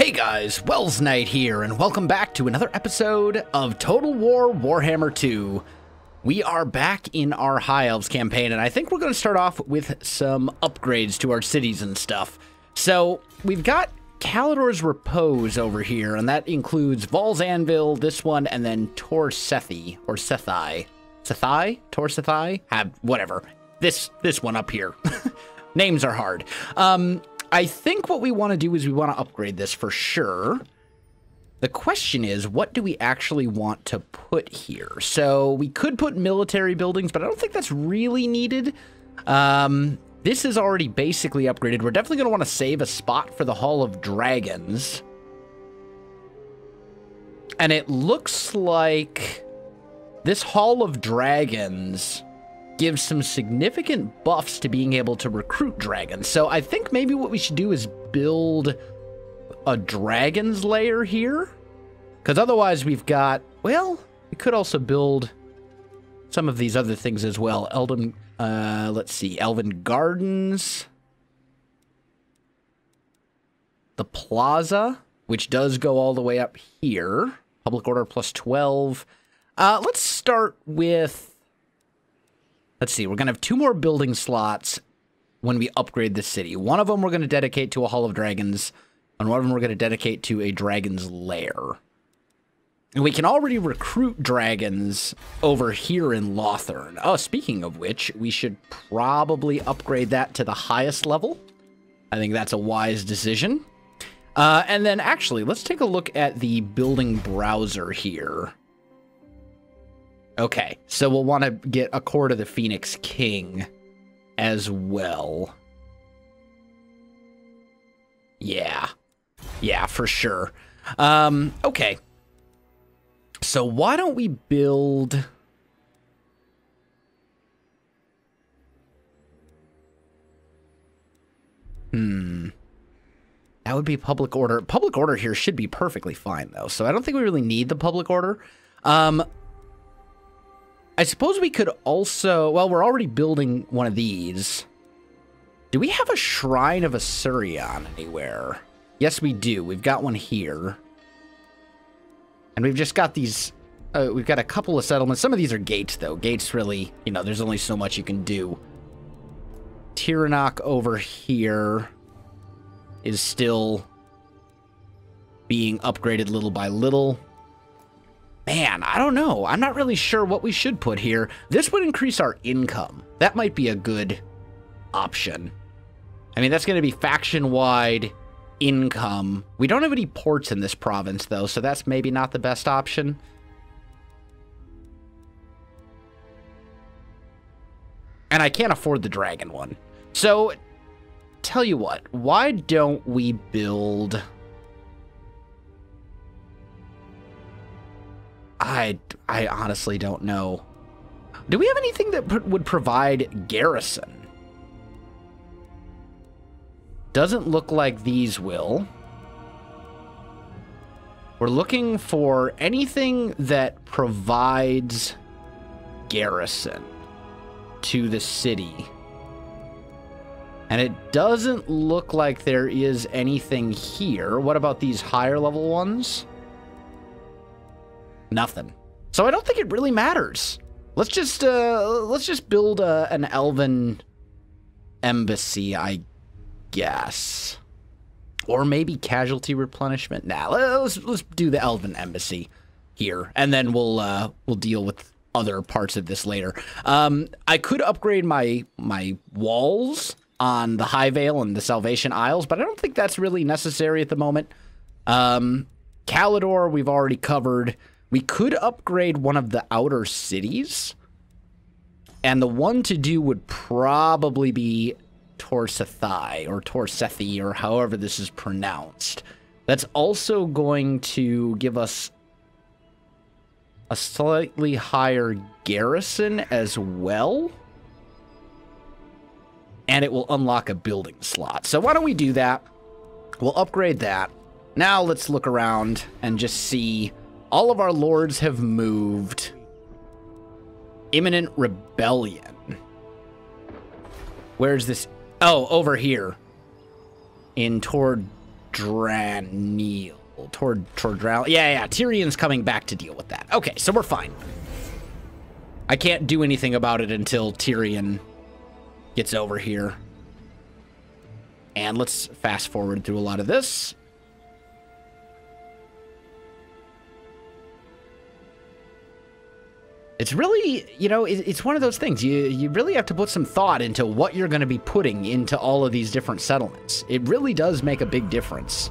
Hey guys, Wells Knight here, and welcome back to another episode of Total War Warhammer 2. We are back in our High Elves campaign, and I think we're going to start off with some upgrades to our cities and stuff. So, we've got Calidor's Repose over here, and that includes Val's Anvil, this one, and then Tor Sethi, or Sethai. Sethai? Tor Sethai? Whatever. This one up here. Names are hard. I think what we want to do is we want to upgrade this for sure. The question is, what do we actually want to put here? So we could put military buildings, but I don't think that's really needed. This is already basically upgraded. We're definitely going to want to save a spot for the Hall of Dragons. And it looks like this Hall of Dragons gives some significant buffs to being able to recruit dragons. So I think maybe what we should do is build a dragon's lair here. Because otherwise we've got, well, we could also build some of these other things as well. Let's see, Elven Gardens. The Plaza, which does go all the way up here. Public Order plus 12. Let's start with, let's see, we're going to have 2 more building slots when we upgrade the city. One of them we're going to dedicate to a Hall of Dragons, and one of them we're going to dedicate to a Dragon's Lair. And we can already recruit dragons over here in Lothern. Oh, speaking of which, we should probably upgrade that to the highest level. I think that's a wise decision. And then actually, let's take a look at the building browser here. Okay, so we'll want to get a Court of the Phoenix King as well. Yeah, for sure. Okay. So why don't we build... That would be public order. Public order here should be perfectly fine, though, so I don't think we really need the public order. I suppose we could also... Well, we're already building one of these. Do we have a Shrine of Assyrion anywhere? Yes, we do. We've got one here. And we've just got these... we've got a couple of settlements. Some of these are gates, though. Gates really... You know, there's only so much you can do. Tyrion over here is still being upgraded little by little. Man, I don't know. I'm not really sure what we should put here. This would increase our income. That might be a good option. I mean, that's going to be faction-wide income. We don't have any ports in this province, though, so that's maybe not the best option. And I can't afford the dragon one. So, tell you what, why don't we build... I honestly don't know. Do we have anything that would provide garrison? Doesn't look like these will. We're looking for anything that provides garrison to the city. And it doesn't look like there is anything here. What about these higher level ones? Nothing. So I don't think it really matters. Let's just build an elven embassy, I guess. Or maybe casualty replenishment. Nah, let's do the elven embassy here, and then we'll deal with other parts of this later. I could upgrade my walls on the High Vale and the Salvation Isles, but I don't think that's really necessary at the moment. Calidor we've already covered. We could upgrade one of the outer cities. And the one to do would probably be Tor Sethi, or Tor Sethi, or however this is pronounced. That's also going to give us a slightly higher garrison as well. And it will unlock a building slot. So why don't we do that? We'll upgrade that. Now let's look around and just see... All of our lords have moved. Imminent rebellion. Where's this? Oh, over here. In toward Tordranil. Tordranil. Yeah, Tyrion's coming back to deal with that. Okay, so we're fine. I can't do anything about it until Tyrion gets over here. And let's fast forward through a lot of this. It's really, you know, it's one of those things. You really have to put some thought into what you're going to be putting into all of these different settlements. It really does make a big difference.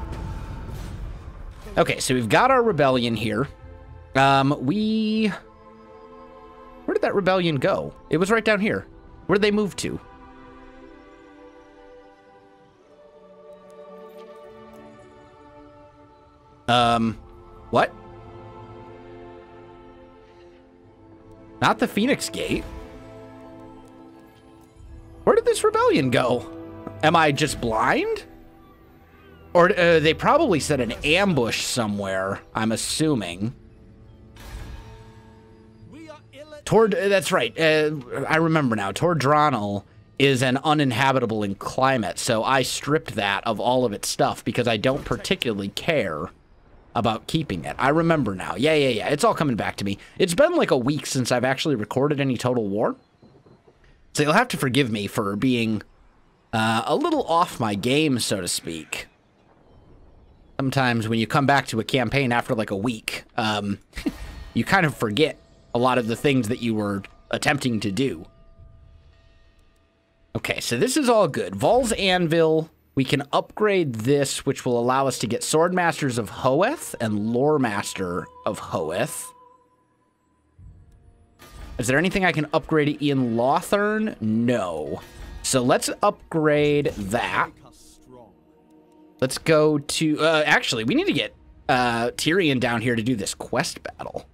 Okay, so we've got our rebellion here. Where did that rebellion go? It was right down here. Where did they move to? What? Not the Phoenix Gate. Where did this rebellion go? Am I just blind? Or they probably set an ambush somewhere, I'm assuming. That's right. I remember now. Tordranil is an uninhabitable in climate, so I stripped that of all of its stuff because I don't particularly care about keeping it. I remember now. Yeah. It's all coming back to me. It's been like a week since I've actually recorded any Total War. So you'll have to forgive me for being a little off my game, so to speak. Sometimes when you come back to a campaign after like a week, you kind of forget a lot of the things that you were attempting to do. Okay, so this is all good. Vol's Anvil. We can upgrade this, which will allow us to get Sword Masters of Hoeth and Lore Master of Hoeth. Is there anything I can upgrade in Lothern? No. So let's upgrade that. Let's go to... actually, we need to get Tyrion down here to do this quest battle.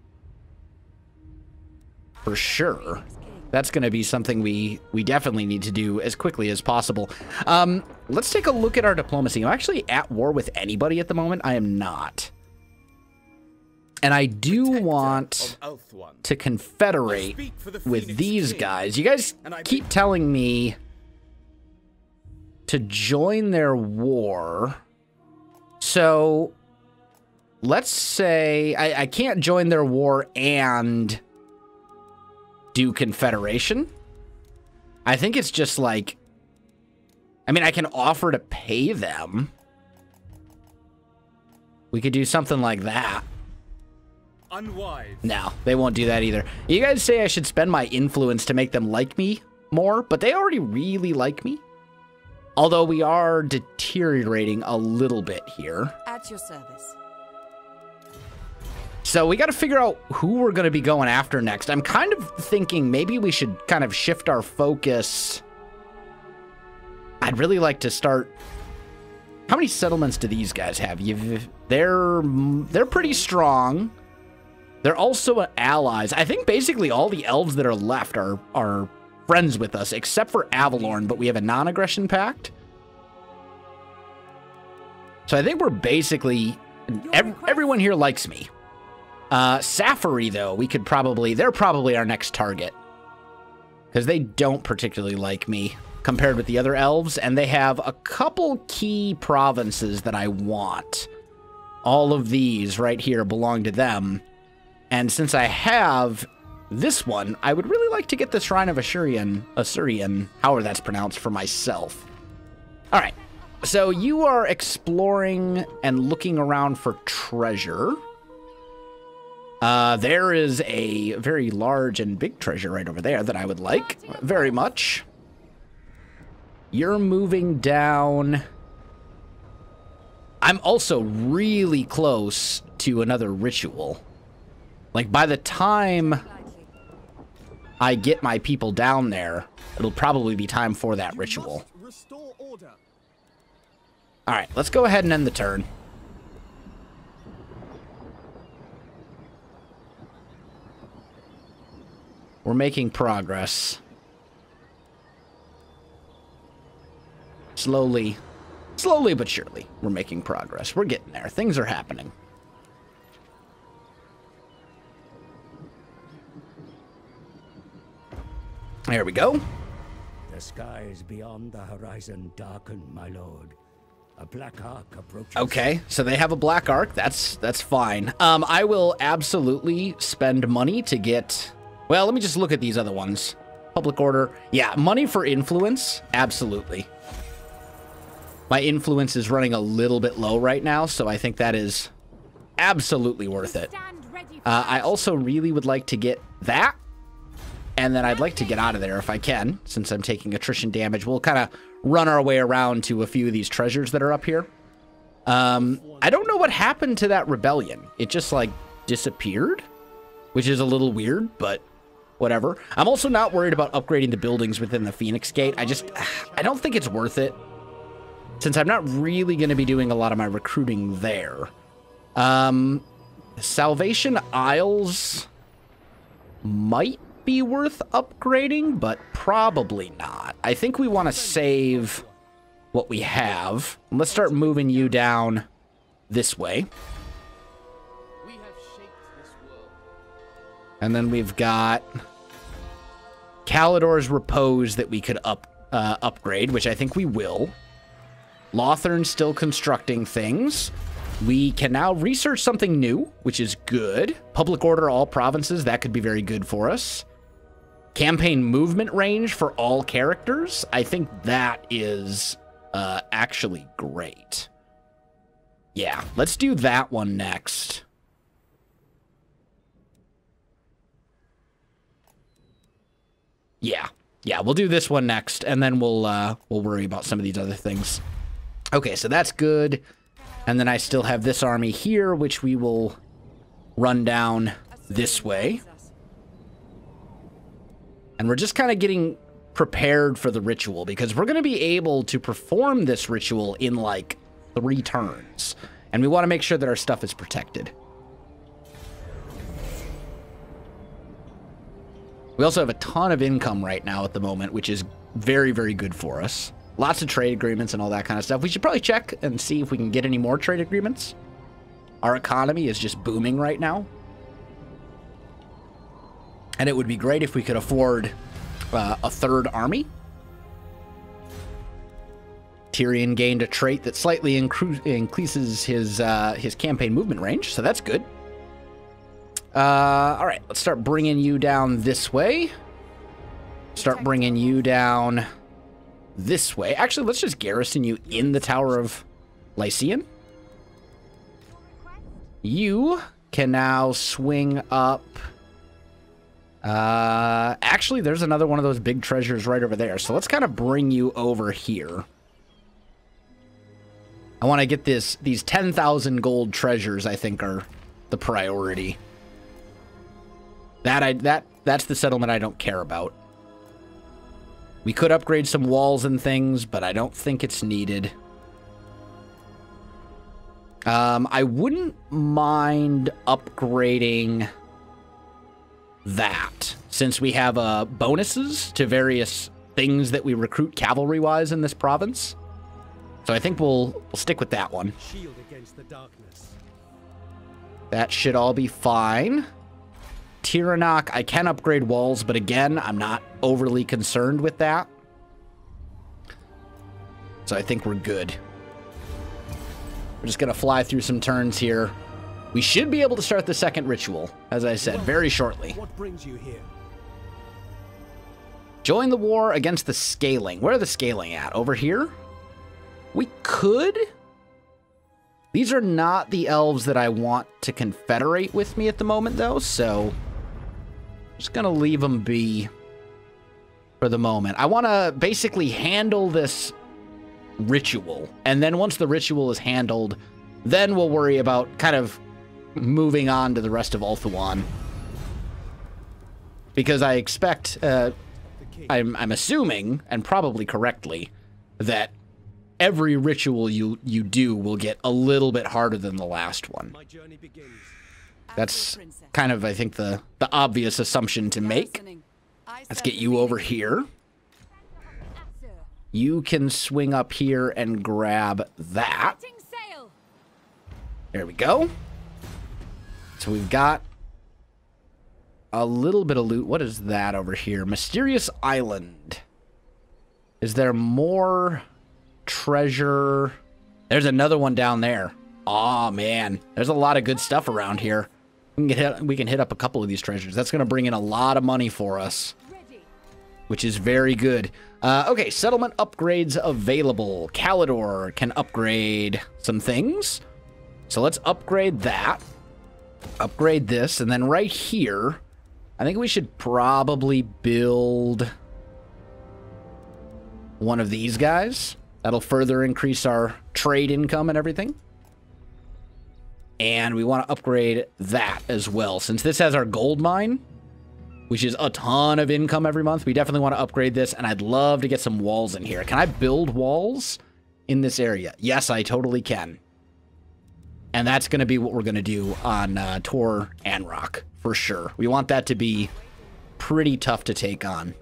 For sure. That's going to be something we definitely need to do as quickly as possible. Let's take a look at our diplomacy. I'm actually at war with anybody at the moment. I am not. And I do want to confederate with these guys. You guys keep telling me to join their war. So let's say I can't join their war and do confederation. I think it's just like, I mean, I can offer to pay them. We could do something like that. Unwise. No, they won't do that either. You guys say I should spend my influence to make them like me more, but they already really like me. Although we are deteriorating a little bit here. At your service. So we got to figure out who we're going to be going after next. I'm kind of thinking maybe we should kind of shift our focus. I'd really like to start... How many settlements do these guys have? They're pretty strong. They're also allies. I think basically all the elves that are left are friends with us, except for Avalorn, but we have a non-aggression pact. So I think we're basically... Everyone here likes me. Safari, though, we could probably... They're probably our next target. Because they don't particularly like me compared with the other elves, and they have a couple key provinces that I want. All of these right here belong to them. And since I have this one, I would really like to get the Shrine of Assyrian, however that's pronounced, for myself. All right. So you are exploring and looking around for treasure. There is a very large and big treasure right over there that I would like very much. You're moving down. I'm also really close to another ritual. Like, by the time I get my people down there, it'll probably be time for that ritual. All right, let's go ahead and end the turn. We're making progress. Slowly but surely, we're making progress. We're getting there. Things are happening. There we go. The skies beyond the horizon darken, my lord. A black arc approaches. Okay, so they have a black arc. That's fine. I will absolutely spend money to get... Well, let me just look at these other ones. Public order. Yeah, money for influence. Absolutely. My influence is running a little bit low right now, so I think that is absolutely worth it. I also really would like to get that. And then I'd like to get out of there if I can, since I'm taking attrition damage. We'll kind of run our way around to a few of these treasures that are up here. I don't know what happened to that rebellion. It just, like, disappeared, which is a little weird, but whatever. I'm also not worried about upgrading the buildings within the Phoenix Gate. I don't think it's worth it, since I'm not really going to be doing a lot of my recruiting there. Salvation Isles might be worth upgrading, but probably not. I think we want to save what we have. Let's start moving you down this way. We have shaped this world. And then we've got Calidor's Repose that we could upgrade, which I think we will. Lothern's still constructing things. We can now research something new, which is good. Public order all provinces, that could be very good for us. Campaign movement range for all characters. I think that is actually great. Yeah, let's do that one next. Yeah, we'll do this one next, and then we'll worry about some of these other things. Okay, so that's good. And then I still have this army here, which we will run down this way. And we're just kind of getting prepared for the ritual, because we're going to be able to perform this ritual in, like, 3 turns. And we want to make sure that our stuff is protected. We also have a ton of income right now at the moment, which is very, very good for us. Lots of trade agreements and all that kind of stuff. We should probably check and see if we can get any more trade agreements. Our economy is just booming right now. And it would be great if we could afford a 3rd army. Tyrion gained a trait that slightly increases his campaign movement range, so that's good. All right, let's start bringing you down this way. Start bringing you down this way. Actually, let's just garrison you in the Tower of Lycian. You can now swing up... actually, there's another one of those big treasures right over there. So let's kind of bring you over here. I want to get these 10,000 gold treasures, I think, are the priority. That's the settlement I don't care about. We could upgrade some walls and things, but I don't think it's needed. I wouldn't mind upgrading that, since we have bonuses to various things that we recruit cavalry-wise in this province. So I think we'll stick with that one. Shield against the darkness. That should all be fine. Tyrannoc, I can upgrade walls, but again, I'm not overly concerned with that. So I think we're good. We're just going to fly through some turns here. We should be able to start the second ritual, as I said, very shortly. What brings you here? Join the war against the scaling. Where are the scaling at? Over here? We could. These are not the elves that I want to confederate with me at the moment, though, so I'm just going to leave them be for the moment. I want to basically handle this ritual, and then once the ritual is handled, then we'll worry about kind of moving on to the rest of Ulthuan. Because I expect, I'm assuming, and probably correctly, that every ritual you do will get a little bit harder than the last one. My journey begins. That's kind of, I think, the obvious assumption to make. Let's get you over here. You can swing up here and grab that. There we go. So we've got a little bit of loot. What is that over here? Mysterious Island. Is there more treasure? There's another one down there. Aw, man. There's a lot of good stuff around here. We can hit up a couple of these treasures. That's going to bring in a lot of money for us, which is very good. Okay, settlement upgrades available. Calidor can upgrade some things. So let's upgrade that. Upgrade this. And then right here, I think we should probably build one of these guys. That'll further increase our trade income and everything. And we want to upgrade that as well. Since this has our gold mine, which is a ton of income every month, we definitely want to upgrade this. And I'd love to get some walls in here. Can I build walls in this area? Yes, I totally can. And that's going to be what we're going to do on Tor and Rock, for sure. We want that to be pretty tough to take on.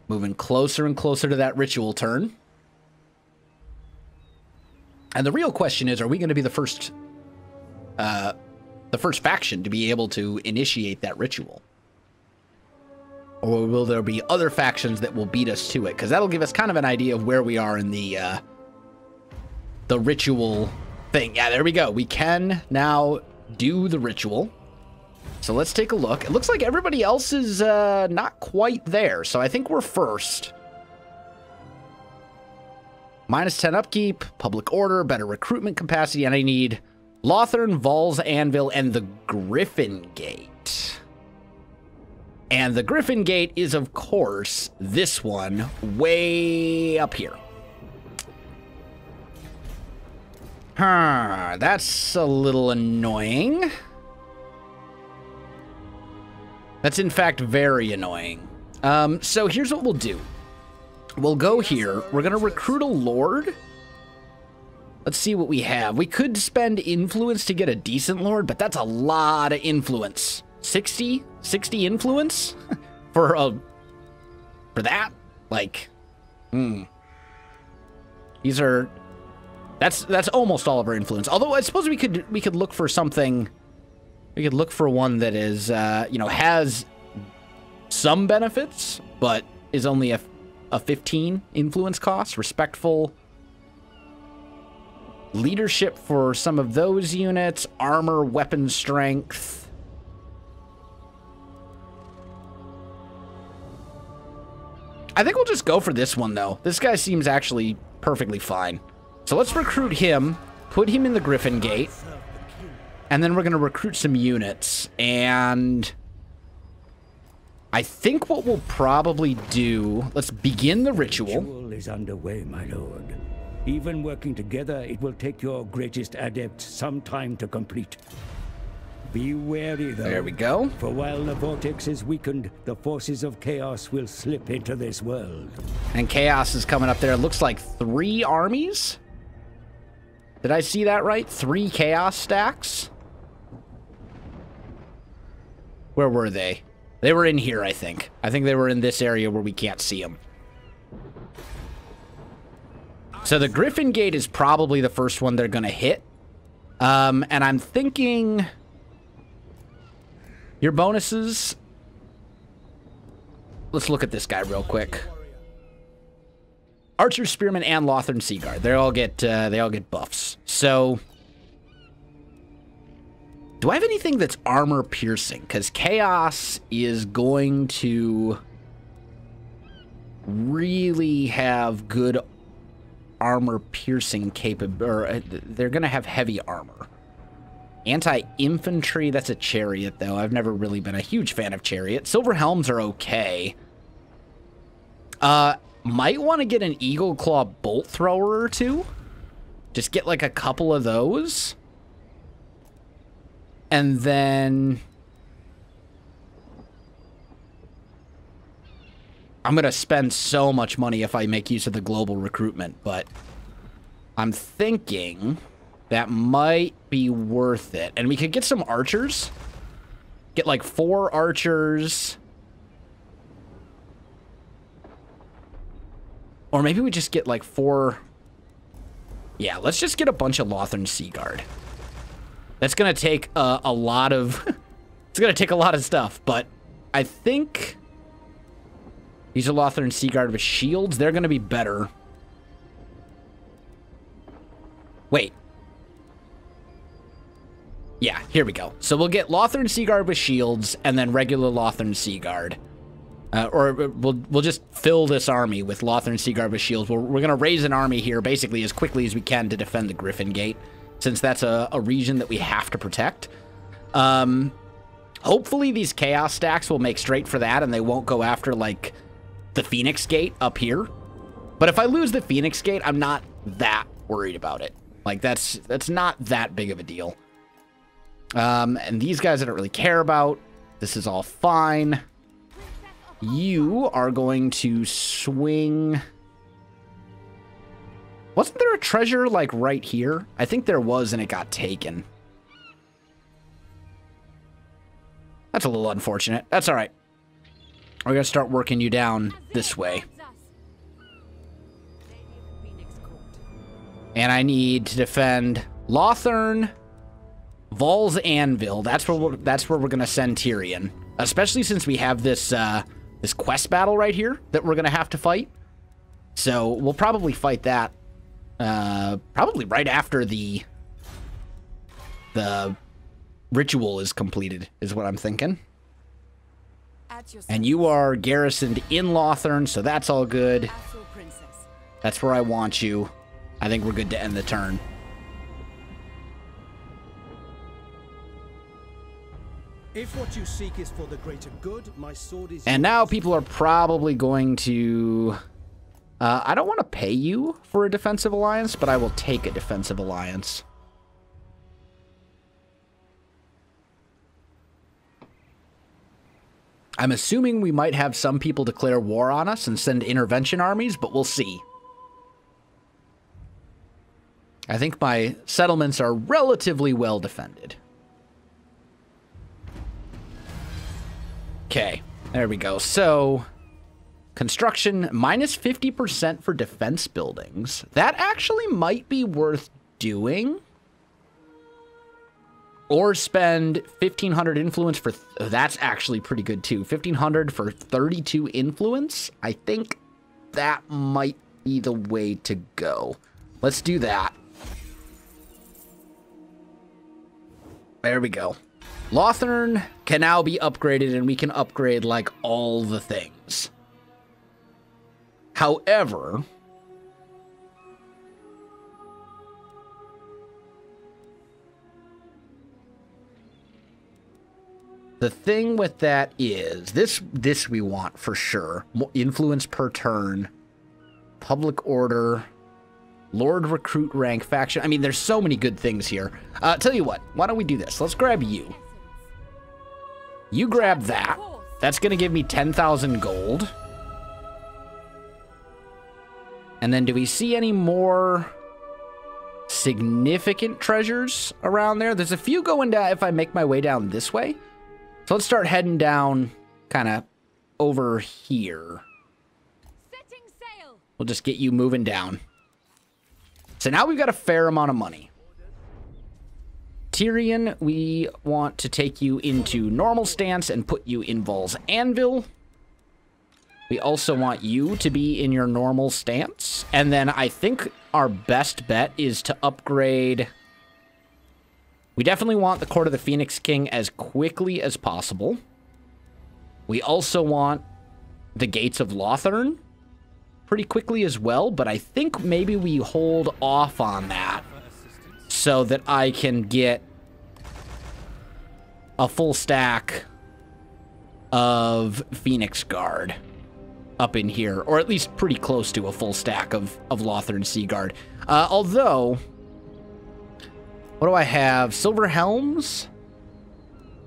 Moving closer and closer to that ritual turn. And the real question is, are we going to be the first faction to be able to initiate that ritual? Or will there be other factions that will beat us to it? Because that'll give us kind of an idea of where we are in the ritual thing. Yeah, there we go. We can now do the ritual. So let's take a look. It looks like everybody else is not quite there. So I think we're first. -10 upkeep, public order, better recruitment capacity, and I need Lothern, Val's Anvil, and the Griffin Gate. And the Griffin Gate is, of course, this one way up here. That's a little annoying. That's, in fact, very annoying. So here's what we'll do. We'll go here. We're going to recruit a lord. Let's see what we have. We could spend influence to get a decent lord, but that's a lot of influence. 60 influence for that? Like, these are, that's almost all of our influence. Although I suppose we could look for something. We could look for one that is, you know, has some benefits, but is only a 15 influence cost. Respectful. Leadership for some of those units. Armor, weapon strength. I think we'll just go for this one, though. This guy seems actually perfectly fine. So let's recruit him. Put him in the Griffin Gate. And then we're going to recruit some units. And I think what we'll probably do, let's begin the ritual. Ritual is underway, my lord. Even working together, it will take your greatest adept some time to complete. Be wary, though. There we go. For while the vortex is weakened, the forces of chaos will slip into this world. And chaos is coming up there. It looks like 3 armies. Did I see that right? 3 chaos stacks? Where were they? They were in here, I think. I think they were in this area where we can't see them. So the Griffin Gate is probably the first one they're going to hit. And I'm thinking your bonuses. Let's look at this guy real quick. Archer, Spearman, and Lothern Seaguard. They all get buffs. So do I have anything that's armor piercing? Because Chaos is going to really have good armor piercing capability. They're going to have heavy armor. Anti-infantry, that's a chariot, though. I've never really been a huge fan of chariot. Silver helms are okay. Might want to get an Eagle Claw bolt thrower or two. Just get like a couple of those. And then I'm going to spend so much money if I make use of the global recruitment, but I'm thinking that might be worth it. And we could get some archers. Get like 4 archers. Or maybe we just get like 4. Yeah, let's just get a bunch of Lothern Seaguard. That's going to take a lot of... it's going to take a lot of stuff, but I think These are Lothern Seaguard with shields. They're going to be better. Wait. Yeah, here we go. So we'll get Lothern Seaguard with shields and then regular Lothern Seaguard. Or we'll just fill this army with Lothern Seaguard with shields. We're going to raise an army here basically as quickly as we can to defend the Griffin Gate, since that's a region that we have to protect. Hopefully these Chaos stacks will make straight for that and they won't go after, like, the Phoenix Gate up here. But if I lose the Phoenix Gate, I'm not that worried about it. Like, that's not that big of a deal. And these guys I don't really care about. This is all fine. You are going to swing... Wasn't there a treasure, like, right here? I think there was, and it got taken. That's a little unfortunate. That's all right. We're going to start working you down this way. And I need to defend Lothern, Vol's Anvil. That's where we're going to send Tyrion. Especially since we have this this quest battle right here that we're going to have to fight. So we'll probably fight that probably right after the ritual is completed, is what I'm thinking. And you are garrisoned in Lothern, so that's all good. That's where I want you. I think we're good to end the turn. If what you seek is for the greater good, my sword is... And now people are probably going to... I don't want to pay you for a defensive alliance, but I will take a defensive alliance. I'm assuming we might have some people declare war on us and send intervention armies, but we'll see. I think my settlements are relatively well defended. Okay, there we go. So, construction, minus 50% for defense buildings. That actually might be worth doing. Or spend 1,500 influence for... that's actually pretty good, too. 1,500 for 32 influence. I think that might be the way to go. Let's do that. There we go. Lothern can now be upgraded, and we can upgrade, like, all the things. However... the thing with that is, this we want for sure. More influence per turn, public order, Lord recruit rank faction. I mean, there's so many good things here. Tell you what, why don't we do this? Let's grab you. You grab that. That's going to give me 10,000 gold. And then do we see any more significant treasures around there? There's a few going down if I make my way down this way. So let's start heading down kind of over here. Setting sail. We'll just get you moving down. So now we've got a fair amount of money. Tyrion, we want to take you into normal stance and put you in Vol's Anvil. We also want you to be in your normal stance. And then I think our best bet is to upgrade... we definitely want the Court of the Phoenix King as quickly as possible. We also want the Gates of Lothern pretty quickly as well, but I think maybe we hold off on that so that I can get a full stack of Phoenix Guard up in here, or at least pretty close to a full stack of Lothern Sea Guard. Although... what do I have? Silver Helms?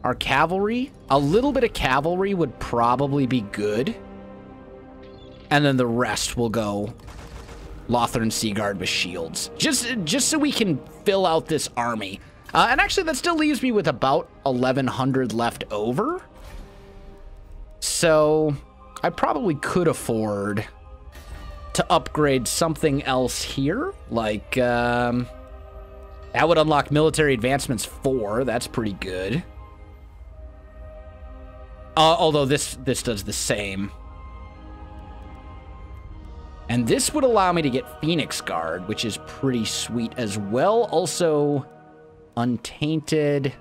Our cavalry? A little bit of cavalry would probably be good. And then the rest will go Lothern Sea Guard with shields. Just so we can fill out this army. And actually, that still leaves me with about 1,100 left over. So, I probably could afford to upgrade something else here. Like, that would unlock military advancements 4. That's pretty good. Although this does the same. And this would allow me to get Phoenix Guard, which is pretty sweet as well. Also, Untainted.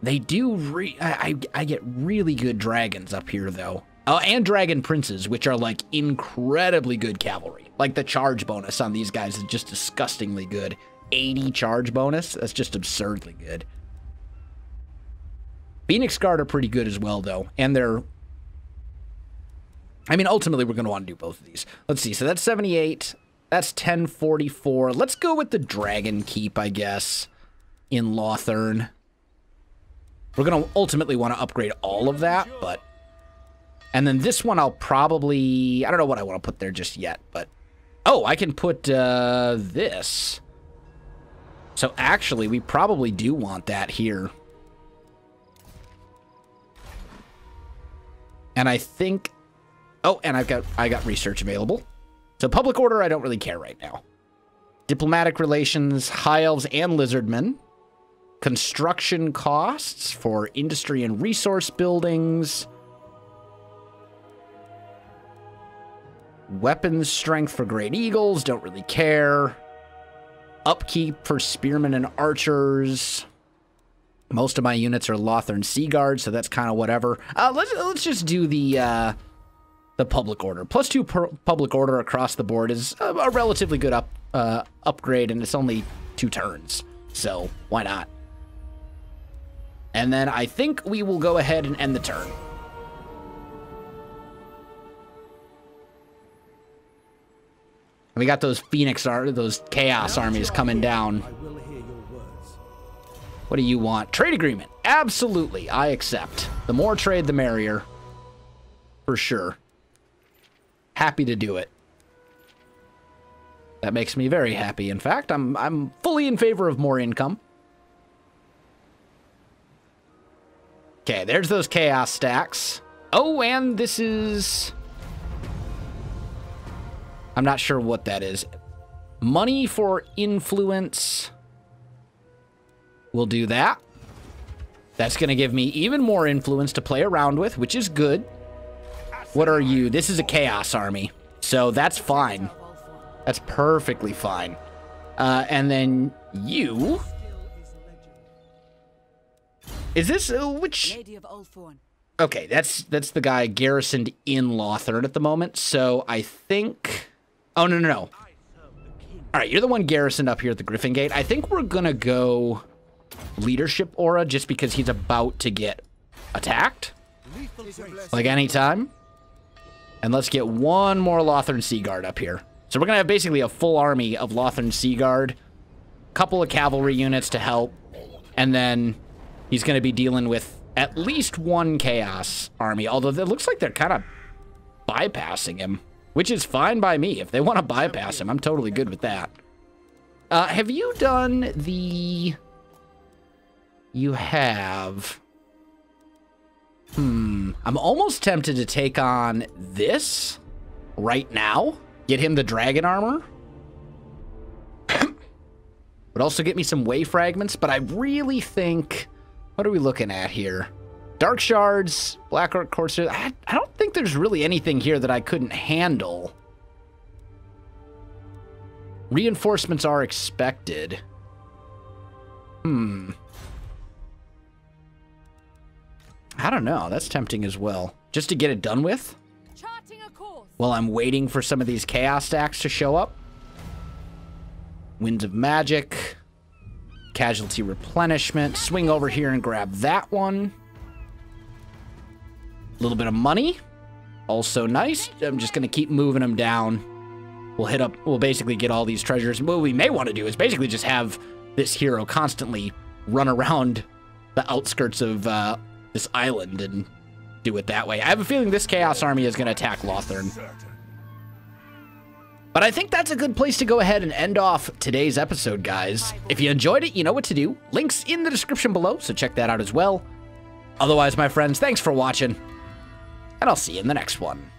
They do I get really good dragons up here, though. Oh, and dragon princes, which are, like, incredibly good cavalry. Like, the charge bonus on these guys is just disgustingly good. 80 charge bonus? That's just absurdly good. Phoenix Guard are pretty good as well, though. And they're... I mean, ultimately, we're going to want to do both of these. Let's see. So that's 78. That's 1044. Let's go with the Dragon Keep, I guess, in Lothern. We're going to ultimately want to upgrade all of that, but... And then this one I'll probably... I don't know what I want to put there just yet, but... Oh, I can put this. So actually, we probably do want that here. And I think... Oh, and I got research available. So public order, I don't really care right now. Diplomatic relations, high elves and lizardmen. Construction costs for industry and resource buildings. Weapons strength for great eagles, don't really care. Upkeep for spearmen and archers. Most of my units are Lothern Sea Guard, so that's kind of whatever. Let's just do the public order. +2 public order across the board is a relatively good upgrade, and it's only 2 turns, so why not? And then I think we will go ahead and end the turn. We got those those Chaos armies coming down. I will hear your words. What do you want? Trade agreement. Absolutely, I accept. The more trade, the merrier. For sure. Happy to do it. That makes me very happy. In fact, I'm fully in favor of more income. Okay, there's those chaos stacks. Oh, and this is... I'm not sure what that is. Money for influence. We'll do that. That's going to give me even more influence to play around with, which is good. What are you? This is a chaos army, so that's fine. That's perfectly fine. And then you... Is this which? Lady of Ulthorn. Okay, that's the guy garrisoned in Lothern at the moment. So I think. Oh no. All right, you're the one garrisoned up here at the Griffin Gate. I think we're gonna go leadership aura just because he's about to get attacked, like anytime. And let's get one more Lothern Sea Guard up here. So we're gonna have basically a full army of Lothern Sea Guard, couple of cavalry units to help, and then he's going to be dealing with at least one Chaos army, although it looks like they're kind of bypassing him, which is fine by me. If they want to bypass him, I'm totally good with that. Have you done the... You have... I'm almost tempted to take on this right now. Get him the dragon armor. Would also get me some way fragments, but I really think... What are we looking at here? Dark Shards, Black Orc Corsairs. I don't think there's really anything here that I couldn't handle. Reinforcements are expected. I don't know. That's tempting as well. Just to get it done with? Charting a course. While I'm waiting for some of these Chaos stacks to show up. Winds of Magic. Casualty replenishment. Swing over here and grab that one. A little bit of money. Also nice. I'm just going to keep moving them down. We'll basically get all these treasures. What we may want to do is basically just have this hero constantly run around the outskirts of this island and do it that way. I have a feeling this Chaos army is going to attack Lothern. But I think that's a good place to go ahead and end off today's episode, guys. If you enjoyed it, you know what to do. Links in the description below, so check that out as well. Otherwise, my friends, thanks for watching, and I'll see you in the next one.